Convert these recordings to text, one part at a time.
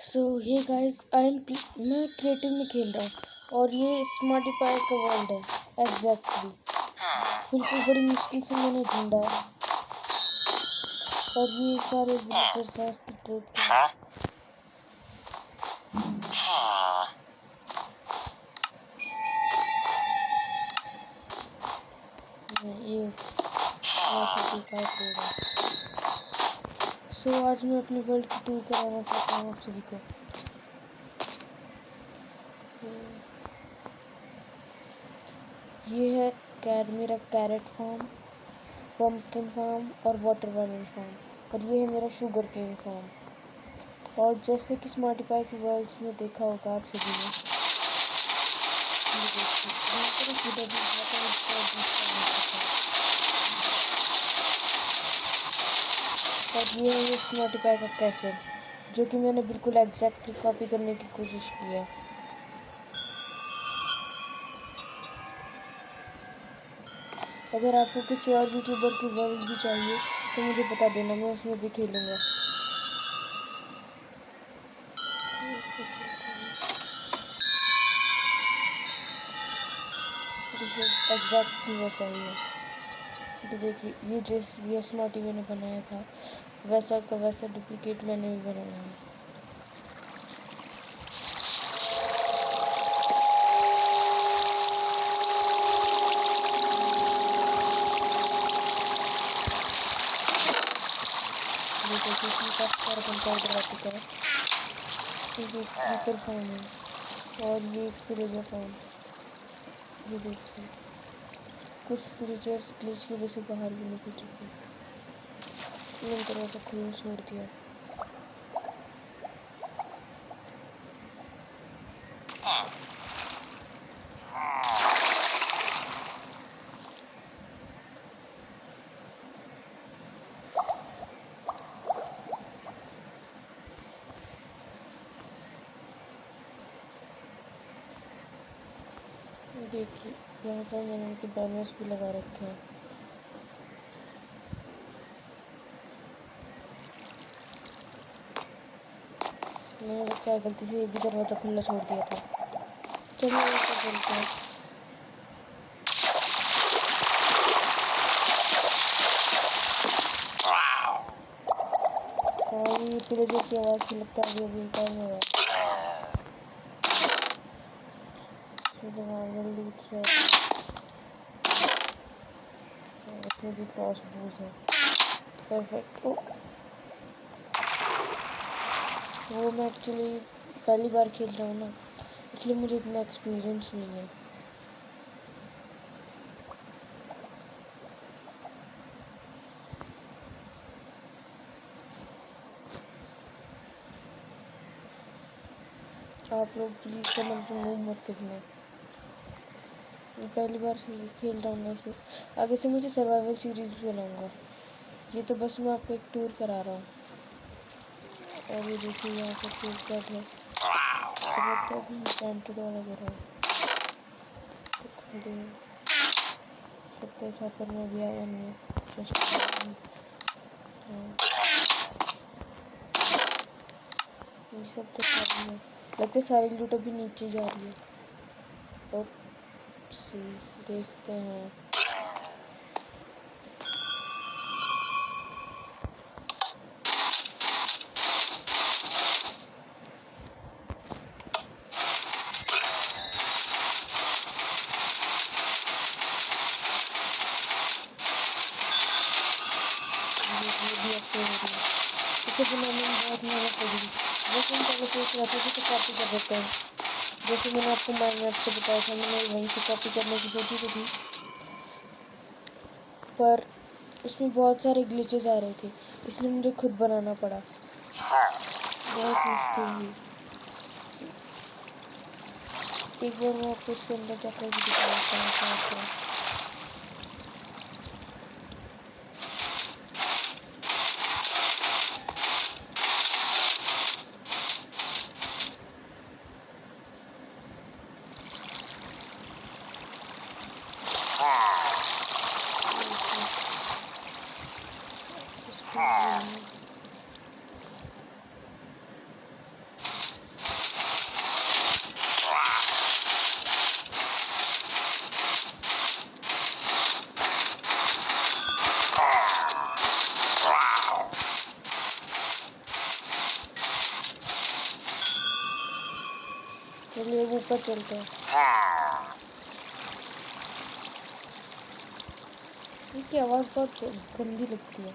सो ये गाइस मैं क्रिएटिव में खेल रहा हूँ और ये स्मार्टी पाई का वर्ल्ड है। एग्जैक्टली बिल्कुल बड़ी मुश्किल से मैंने ढूंढा और ये सारे विलेजर्स हैं इसकी ट्रेड के। ये सो आज मैं अपने वर्ल्ड की टूर कराना चाहता हूँ आप सभी को। ये है मेरा कैरेट फार्म, पम्पकिन फार्म और वाटरमेलन फार्म और ये है मेरा शुगर केन फार्म। और जैसे कि स्मार्टी पाई की वर्ल्ड्स में देखा होगा आप सभी ने, और ये है ये स्मार्टी पाई का कैसल जो कि मैंने बिल्कुल एग्जैक्टली कॉपी करने की कोशिश की है। अगर आपको किसी और यूट्यूबर की वर्ल्ड भी चाहिए तो मुझे बता देना, मैं उसमें भी खेलूँगा। एग्जैक्टली वैसा ही है। तो देखिए ये जैसे ये स्मार्टी मैंने बनाया था वैसा का वैसा डुप्लीकेट मैंने भी बनाया है। इसमें काफ़ी सारा कंपाउंडर आ चुका है। ये क्रीपर फार्म है और ये विलेजर फार्म। ये देखिए कुछ विलेजर्स ग्लिच की वजह से बाहर भी निकल चुके हैं। मैंने दरवाज़ा खुला छोड़ दिया। देखिए यहाँ पर मैंने उनके बैनर्स भी लगा रखे हैं। मैंने लगता है गलती से ये भी दरवाज़ा खुला छोड़ दिया था। चलिए ऊपर चलते हैं। और ये विलेजर की आवाज़ से लगता है अभी काम हो रहा है। इसमें भी क्रॉस बोज है। परफेक्ट। वो मैं एक्चुअली पहली बार खेल रहा हूँ ना, इसलिए मुझे इतना एक्सपीरियंस नहीं है। आप लोग प्लीज़ कमेंट में मूव मत करना। मैं पहली बार से खेल रहा हूँ ना इसे। आगे से मुझे सर्वाइवल सीरीज़ भी बनाऊँगा। ये तो बस मैं आपको एक टूर करा रहा हूँ। और ये देखिए यहाँ पर फ्लिपकार्ट है। तो लगता है अभी प्लांटेड वाला गिरा है। लगता है छापर में भी आया नहीं है। ये सब तो खाली है। लगता है सारी लूट अभी नीचे जा रही है। सी देखते हैं। इसे बनाने में बहुत मेहनत लगी। वैसे हम पहले सोच रहे थे कि इसे कॉपी कर देते हैं। जैसे मैंने आपको माइनक्राफ्ट से बताया था, मैंने वहीं से कॉपी करने की सोची थी, पर उसमें बहुत सारे ग्लिचेस आ रहे थे, इसलिए मुझे खुद बनाना पड़ा। बहुत मुश्किल हुई। एक बार मैं आपको इसके अंदर जाकर भी दिखा देता हूँ। चलिए ऊपर चलते हैं। इनकी आवाज़ बहुत गंदी लगती है।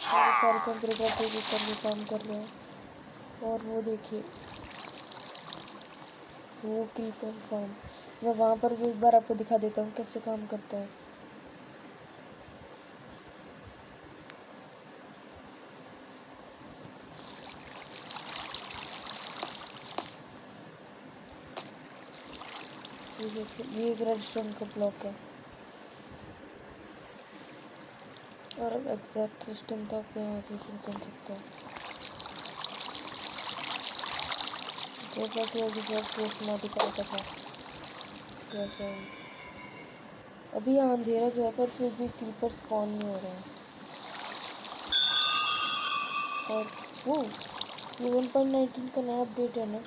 मेरे सारे कंप्यूटर एक एक करके काम कर रहे हैं। और वो देखिए वो क्रीपर फार्म, मैं वहाँ पर भी एक बार आपको दिखा देता हूँ कैसे काम करता है। ये देखिए ये एक रेडस्टोन का ब्लॉक है। और अब एग्जैक्ट सिस्टम तो आपको यहाँ से फिर कर सकते हैं, जैसा कि एग्जैक्ट केस मॉडिफाई का था वैसा ही। अभी यहाँ अंधेरा जो है पर फिर भी क्रीपर स्पॉन नहीं हो रहा है। और वो ये 1.19 का नया अपडेट है ना,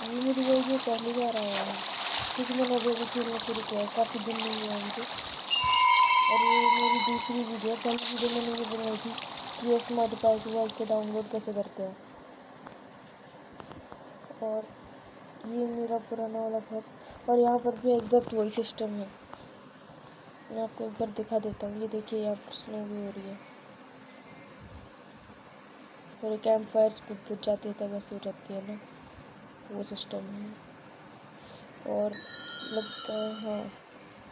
ये मेरी वर्ल्ड में पहली बार आया है क्योंकि मैंने अभी खेलना शुरू किया है, काफ़ी दिन नहीं हुआ मुझे। और ये मेरी दूसरी वीडियो, पहली वीडियो मैंने ये बनाई थी कि एस मॉडिफाई की वर्ल्ड को डाउनलोड कैसे करते हैं। और ये मेरा पुराना वाला घर, और यहाँ पर भी एग्जैक्ट वही सिस्टम है। मैं आपको एक बार दिखा देता हूँ। ये देखिए यहाँ पर स्नो भी हो रही है और कैंप फायर्स भी बुझ जाती है तब ऐसे हो जाती है ना, वो सिस्टम है। और लगता है हाँ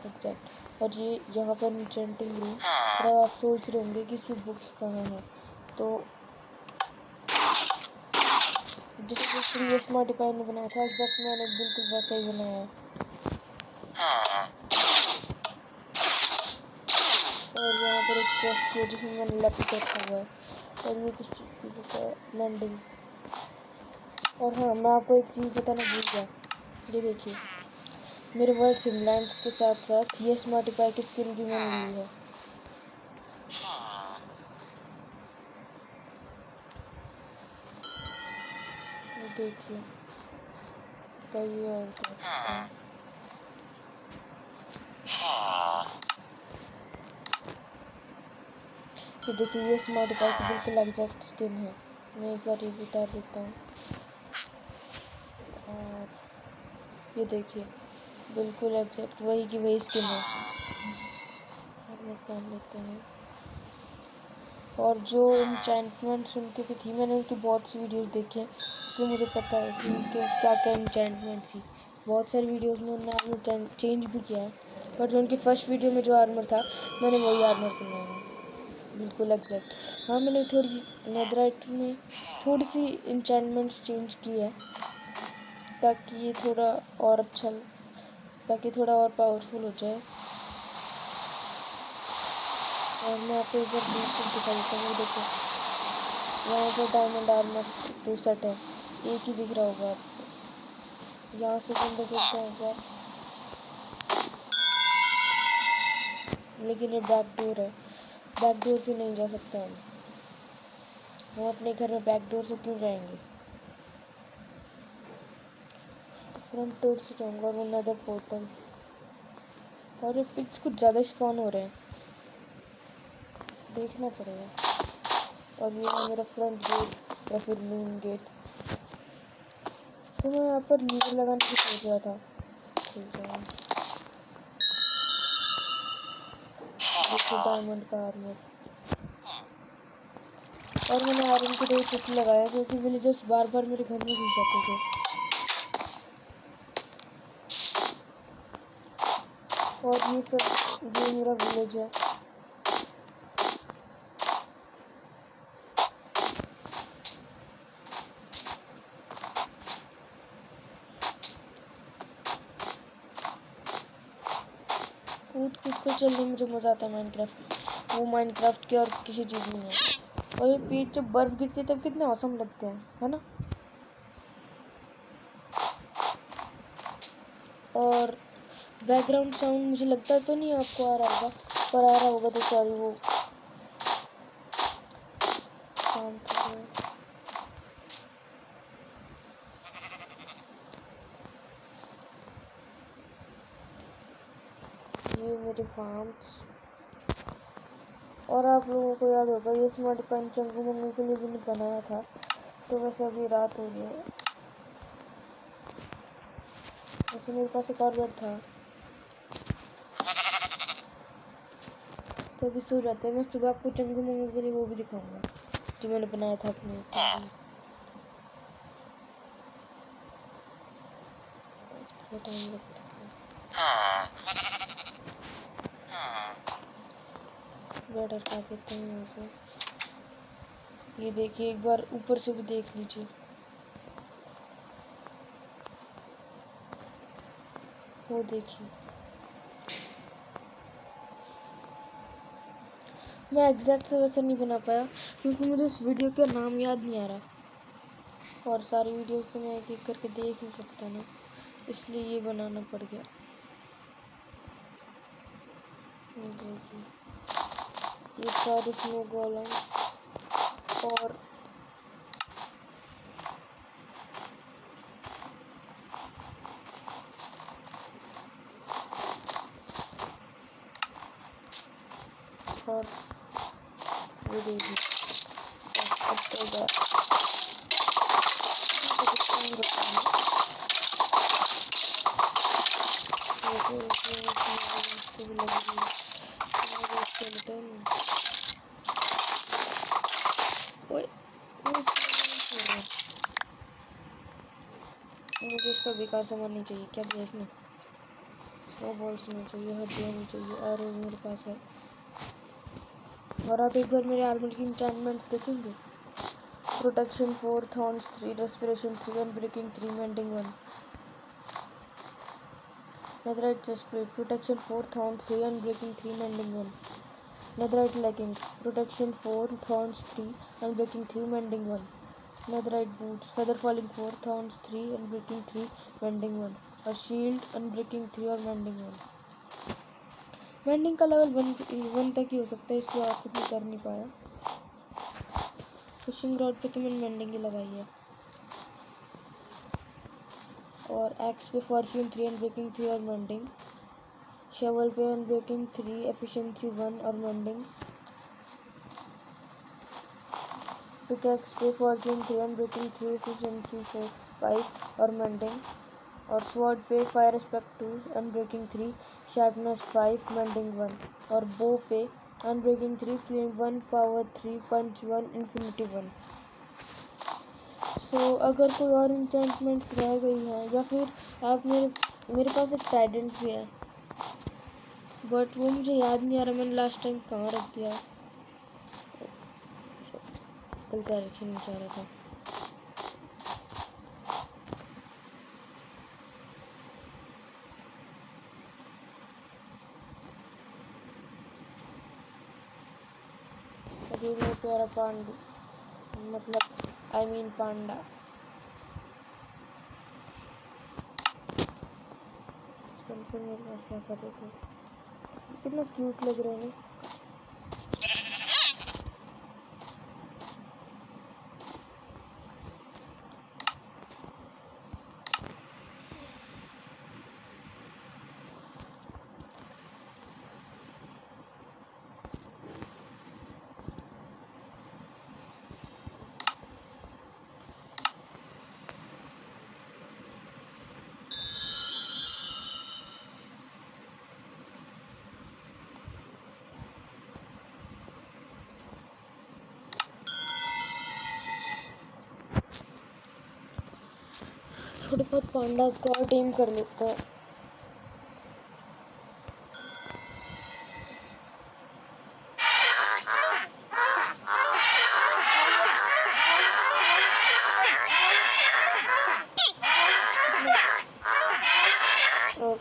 एग्जैक्ट। और ये यहाँ पर इंचेंटिंग रूम, और आप सोच रहे होंगे कि इसमें बुक्स कहाँ हैं, तो जिस सिस्टम ये स्मार्टिफाई ने बनाया था एग्जैक्ट मैंने बिल्कुल वैसा ही बनाया है। और यहाँ पर एक चेस्ट है जिसमें मैंने लैपटॉप रखा हुआ है। और ये किस चीज़ की बुक है, लैंडिंग। और हाँ मैं आपको एक चीज़ बताना भूल गया, ये देखिए मेरे वर्ड सिमलैंड्स के साथ साथ ये स्मार्टिफाई की स्किल भी मैंने ली है। देखिए कई और देखते हैं। ये देखिए ये स्मार्टिफाई की बिल्कुल एग्जैक्ट स्किन है। मैं एक बार ये भी उतार देता हूँ। और ये देखिए बिल्कुल एग्जैक्ट वही की वही स्किन है। और मैं पहन लेते हैं। और जो इंचेंटमेंट्स उनकी भी थी, मैंने उनकी बहुत सी वीडियोस देखी हैं, इसलिए मुझे पता है कि उनके क्या क्या इंचेंटमेंट थी। बहुत सारी वीडियोस में उन्होंने आर्मर चेंज भी किया है, पर जो उनकी फर्स्ट वीडियो में जो आर्मर था मैंने वही आर्मर बनाया है बिल्कुल एग्जैक्ट। हाँ मैंने थोड़ी नेदराइट में थोड़ी सी इंचेंटमेंट्स चेंज की है ताकि ये थोड़ा और अच्छा, ताकि थोड़ा और पावरफुल हो जाए। और मैं आपको एक बार दूर से दिखा देता हूँ। देखो यहाँ पर डायमंड आर्मर 2 सेट है, एक ही दिख रहा होगा आपको। यहाँ से अंदर चलते हैं एक बार, लेकिन ये बैक डोर है, बैक डोर से नहीं जा सकते हम अपने घर में बैक डोर से क्यों जाएंगे। फ्रंट डोर से जाऊँगा। और वो नेदर पोर्टल, और ये पिक्स कुछ ज़्यादा स्पॉन हो रहे हैं, देखना पड़ेगा। और ये है मेरा फ्रंट गेट या फिर मेन गेट। तो मैं यहाँ पर लीवर लगाने की सोच रहा था, खुल गया। देखो डायमंड का आर्मर। और मैंने आयरन के 2 इसलिए लगाया क्योंकि विलेजर्स बार बार मेरे घर में घुस जाते थे। और ये सब ये मेरा विलेज है। कूद कूद कर चलने में मुझे मज़ा आता है माइनक्राफ्ट, वो माइनक्राफ्ट की और किसी चीज़ में नहीं है। और ये पीठ जब बर्फ़ गिरती है तब कितने औसम लगते हैं, है ना। और बैकग्राउंड साउंड मुझे लगता तो नहीं आपको आ रहा होगा, पर आ रहा होगा तो सॉरी, वो काम कर रहा है। ये मेरे फार्म्स। और आप लोगों को याद होगा ये स्मार्ट पेन चंगू मंगू के लिए भी नहीं बनाया था, तो वैसे अभी रात हो गई है। वैसे मेरे पास एक और बेड था, तो अभी सो जाते हैं। मैं सुबह आपको चंगू मंगू के लिए वो भी दिखाऊंगा जो मैंने बनाया था अपने ऊपर। टाइम लगता है, बेड हटा देते हैं यहाँ से। ये देखिए, एक बार ऊपर से भी देख लीजिए। वो देखिए, मैं एग्जैक्ट से वैसा नहीं बना पाया क्योंकि मुझे इस वीडियो का नाम याद नहीं आ रहा, और सारी वीडियोस तो मैं एक एक करके देख नहीं सकता ना, इसलिए ये बनाना पड़ गया। देखिए, ये सारे स्नो गोलम और ये देखिए मुझे इसका बेकार सामान नहीं चाहिए। क्या दिया इसने? स्नो बॉल्स नहीं चाहिए, हड्डियाँ नहीं चाहिए, एरोज मेरे पास है। और आप एक बार मेरे आर्मर की इंचेंटमेंट्स देखेंगे। Protection 4, thorns 3, respiration 3, unbreaking 3, mending 1। Netherite chest plate, protection 4, thorns 3, unbreaking 3, mending 1। Netherite leggings, protection 4, thorns 3, unbreaking 3, mending 1। Netherite boots, feather falling 4, thorns 3, unbreaking 3, mending 1. A shield, unbreaking 3 और mending 1। mending का level 1 तक ही हो सकता है, इसलिए आप कुछ कर नहीं पाया। फिशिंग रॉड पे तो मैंने mending ही लगाई है। और एक्स पे फॉर्च्यून 3, अनब्रेकिंग 3 और mending। शवल पे अनब्रेकिंग 3, एफिशिएंसी 1 और mending। पिकैक्स पे फॉर्च्यून 3, अनब्रेकिंग 3, एफिशिएंसी 5 और mending। और स्वॉर्ड पे fire aspect 2, unbreaking 3, sharpness 5, mending 1। और बो पे अनब्रेकिंग 3, फ्लेम 1, पावर 3, पंच 1, इन्फिनिटी 1। सो अगर कोई और इंचेंटमेंट्स रह गई हैं, या फिर आप मेरे पास एक ट्राइडेंट भी है, बट वो मुझे याद नहीं आ रहा मैंने लास्ट टाइम कहाँ रख दिया। गलत डायरेक्शन में जा रहा था। अभी मेरा प्यारा पांडू, मतलब पांडा। स्पेंसर मेरे पास क्या कर रहे थे, कितना क्यूट लग रहा है ना। थोड़े बहुत पांडास को और टेम कर लेते हैं। और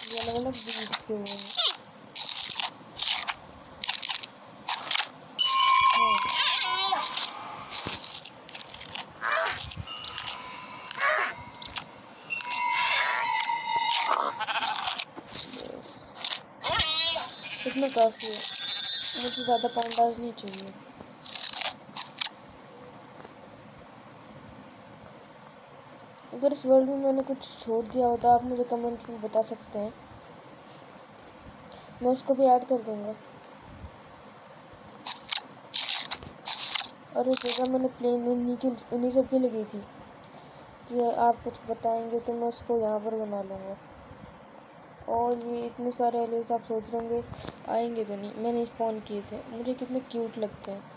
ये अलग अलग ब्रीड्स के हुए हैं। इतना काफ़ी है, मुझे ज़्यादा पांडास नहीं चाहिए। अगर इस वर्ल्ड में मैंने कुछ छोड़ दिया हो तो आप मुझे कमेंट में बता सकते हैं, मैं उसको भी ऐड कर दूंगा। और एक जगह मैंने प्लेन उन्हीं सब के लिए गई थी कि आप कुछ बताएंगे तो मैं उसको यहाँ पर बना लूँगा। और ये इतने सारे एलियंस आप सोच रहे होंगे आएंगे तो नहीं, मैंने स्पॉन किए थे, मुझे कितने क्यूट लगते हैं।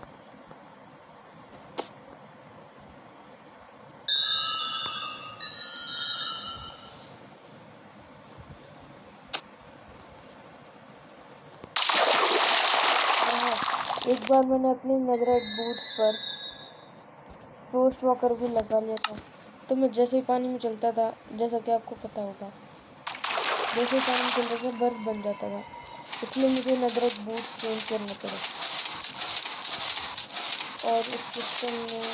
एक बार मैंने अपने नेदराइट बूट्स पर फ्रोस्ट वॉकर भी लगा लिया था, तो मैं जैसे ही पानी में चलता था, जैसा कि आपको पता होगा, जैसे ही पानी में चलता था बर्फ बन जाता था, इसलिए मुझे नेदराइट बूट्स चेंज करने पड़े। और इस सिस्टम में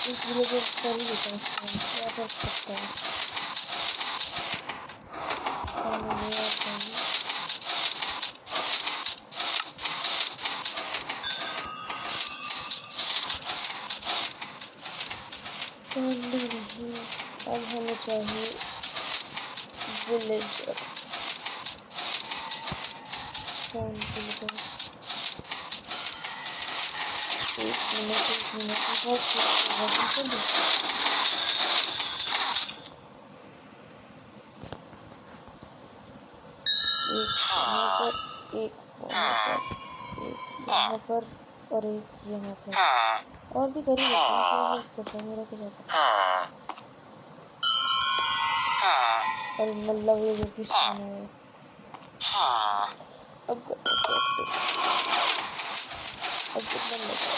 इस विलेजर कर ही देता है, क्या कर सकता है। नहीं, अब हमें चाहिए विलेजर। विलेजर एक मिनट बहुत एक यहाँ पर और एक यहाँ पर, और भी कर ही सकते हैं, मेरा क्या जाता है। और मल्ला विलेजर की स्पॉन है। अब करते अब कितना लगा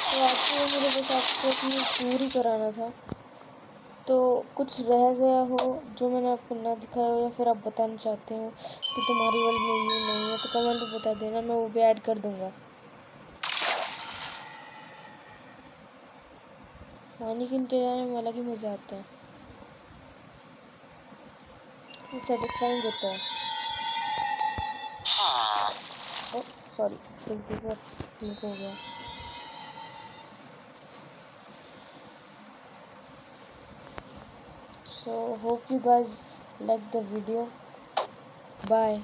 तो आपको मेरे बस आपको अपनी पूरी कराना था। तो कुछ रह गया हो जो मैंने आपको ना दिखाया हो, या फिर आप बताना चाहते हो कि तुम्हारी वर्ल्ड में ये नहीं है, तो कमेंट में बता देना, मैं वो भी ऐड कर दूंगा। पानी के नीचे जाने में अलग ही मज़ा आता है, सेटिस्फाइंग होता है। ओ सॉरी, गलती से क्लिक हो गया। So hope you guys like the video. Bye.